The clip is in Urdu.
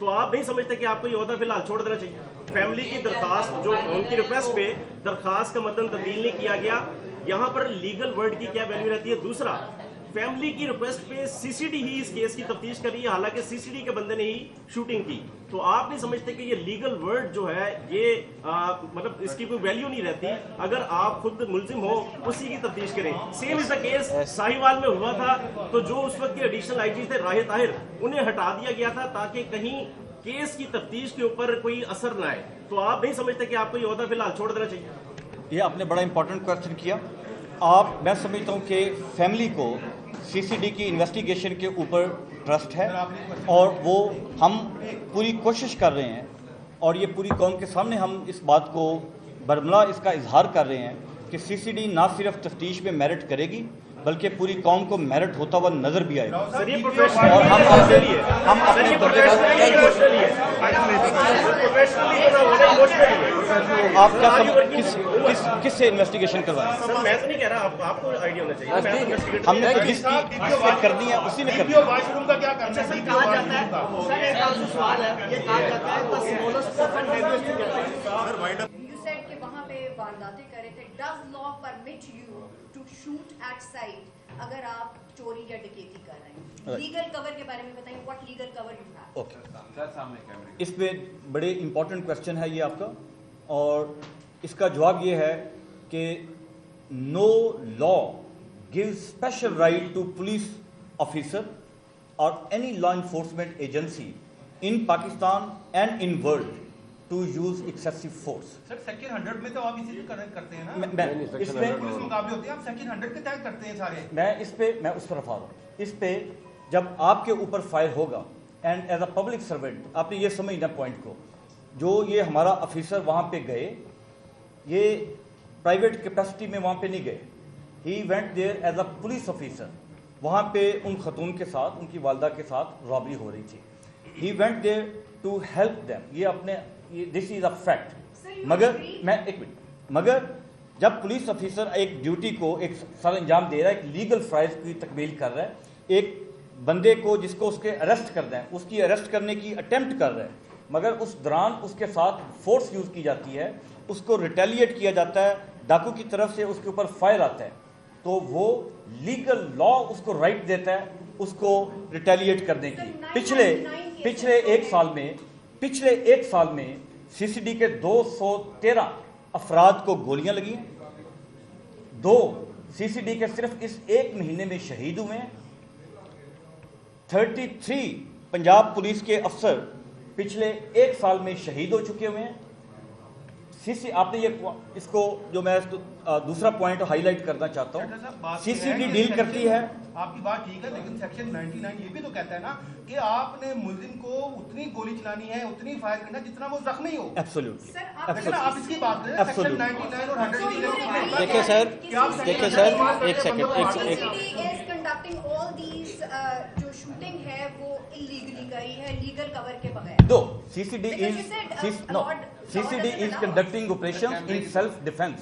تو آپ نہیں سمجھتے کہ آپ کو یہ عہدہ فی الحال چھوڑ دینا چاہیے؟ فیملی کی درخواست جو ان کی ریکویسٹ پہ درخواست کا متن تبدیل نہیں کیا گیا، یہاں پر لیگل ورڈ کی کیا ویلیو رہتی ہے؟ دوسرا، فیملی کی ریکویسٹ پہ سی سی ڈی ہی اس کیس کی تفتیش کر رہی ہے، حالانکہ سی سی ڈی کے بندے نے ہی شوٹنگ کی. تو آپ نہیں سمجھتے کہ یہ لیگل ورڈ جو ہے یہ مطلب اس کی کوئی ویلیو نہیں رہتی؟ اگر آپ خود ملزم ہو اسی کی تفتیش کریں. Same is the case Sahiwal میں ہوا تھا، تو جو اس وقت کے ایڈیشنل آئی جی تھے راہد طاہر، انہیں ہٹا دیا گیا تھا تاکہ کہیں کیس کی تفتیش کے اوپر کوئی اثر نہ آئے. تو آپ نہیں سمجھتے کہ آپ کو یہ عہدہ فی الحال چھوڑ دینا چاہیے؟ یہ آپ نے بڑا امپورٹنٹ کوشچن کیا. میں سمجھتا ہوں کہ فیملی کو سی سی ڈی کی انویسٹیگیشن کے اوپر ٹرسٹ ہے، اور وہ ہم پوری کوشش کر رہے ہیں، اور یہ پوری قوم کے سامنے ہم اس بات کو برملا اس کا اظہار کر رہے ہیں کہ سی سی ڈی نہ صرف تفتیش میں میرٹ کرے گی بلکہ پوری قوم کو میرٹ ہوتا ہوا نظر بھی آئے گا. اور ہم اپنے آپ کیا کس سے انویسٹیگیشن کروائیں؟ سر میں تو نہیں کہہ رہا، آپ کو آئیڈیا ہونا چاہیے. ہم نے تو جس کی کر دی ہے اسی نے کر دی. واش روم کا کیا کرنا ہے؟ کہا جاتا ہے سر، ایک آپ سے سوال ہے، یہ کہا جاتا ہے the smallest orphan heaviest together. You said کہ وہاں پہ وارداتیں کرے تھے. Does law permit you to shoot at site اگر آپ چوری یا ڈکیتی کر رہے ہیں؟ لیگل کور کے بارے میں بتائیں، what legal cover you have؟ Okay, اس پہ بڑے امپورٹنٹ کوشچن ہے یہ آپ کا، اور اس کا جواب یہ ہے کہ نو لا gives special right to police officer or any law enforcement agency in Pakistan and in world to use excessive force. Sir section 100 میں تو آپ اسی سے کرتے ہیں نا، اس میں پولیس مقابلے ہوتے ہیں، آپ سیکشن 100 کے تحت کرتے ہیں سارے. میں اس طرف آ رہا ہوں. اس پہ جب آپ کے اوپر فائر ہوگا and as a public servant, آپ نے یہ سمجھنا پوائنٹ کو، جو یہ ہمارا آفیسر وہاں پہ گئے، یہ پرائیویٹ کیپیسٹی میں وہاں پہ نہیں گئے. ہی went there as a police officer. وہاں پہ ان خاتون کے ساتھ، ان کی والدہ کے ساتھ رابری ہو رہی تھی. He went there to help them. یہ اپنے دس از اے فیکٹ. مگر جب پولیس آفیسر ایک ڈیوٹی کو ایک سر انجام دے رہا ہے، ایک لیگل فرائض کی تکمیل کر رہا ہے، ایک بندے کو جس کو اس کے اریسٹ کرنا ہے، اس کی اریسٹ کرنے کی اٹیمپٹ کر رہا ہے، مگر اس دوران اس کے ساتھ فورس یوز کی جاتی ہے، اس کو ریٹیلیٹ کیا جاتا ہے، ڈاکو کی طرف سے اس کے اوپر فائر آتا ہے، تو وہ لیگل لا اس کو رائٹ دیتا ہے اس کو ریٹیلیٹ کرنے کی. پچھلے ایک سال میں سی سی ڈی کے 213 افراد کو گولیاں لگی ہیں. 2 سی سی ڈی کے صرف اس ایک مہینے میں شہید ہوئے ہیں. 33 پنجاب پولیس کے افسر پچھلے ایک سال میں شہید ہو چکے ہوئے ہیں. آپ نے یہ اس کو جو میں دوسرا پوائنٹ ہائی لائٹ کرنا چاہتا ہوں، سی سی ڈی ڈیل کرتی ہے. آپ کی بات ٹھیک ہے، لیکن سیکشن 99 یہ بھی تو کہتا ہے نا کہ آپ نے ملزم کو اتنی گولی چلانی ہے، اتنی فائر کرنا جتنا وہ زخمی ہو. ایبسولوٹلی. آپ اس کی بات کریں، سیکشن 99 اور 100. دیکھیں سر ایک سیکنڈ. جو شوٹنگ ہے وہ illegally کری ہے، لیگل کور کے بغیر. The C C D is conducting operations in self defense.